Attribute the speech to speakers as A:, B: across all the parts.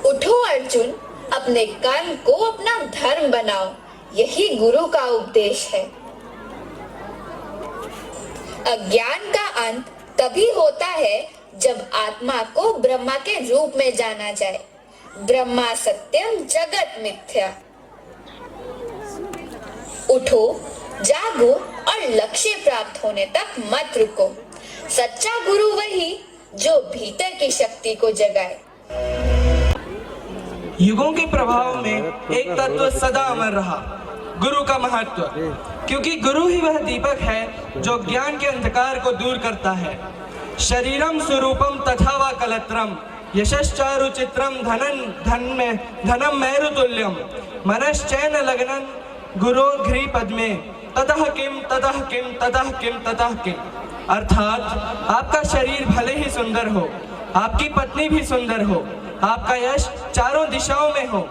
A: उठो अर्जुन, अपने कर्म को अपना धर्म बनाओ, यही गुरु का उपदेश है। अज्ञान का अंत तभी होता है जब आत्मा को ब्रह्मा के रूप में जाना जाए। ब्रह्मा सत्यम जगत मिथ्या। उठो, जागो और लक्ष्य प्राप्त होने तक मत रुको। सच्चा गुरु वही जो भीतर की शक्ति को जगाए।
B: युगों के प्रभाव में एक तत्व सदा अमर रहा, गुरु का महत्व। क्योंकि गुरु ही वह दीपक है जो ज्ञान के अंधकार को दूर करता है। शरीरम स्वरूपम तथा वा कलत्रम यशश्चारु चित्रम धनम मेरुतुल्यम मनश्चैन लग्नन गुरो घ्री पद्मे ततः किम ततः किम ततः किम ततः किम। अर्थात आपका शरीर भले ही सुंदर हो, आपकी पत्नी भी सुंदर हो, आपका यश चारों दिशाओं में हो,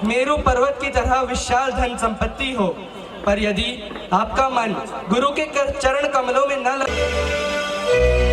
B: मेरु पर्वत की तरह विशाल धन संपत्ति हो, पर यदि आपका मन गुरु के चरण कमलों में न लगे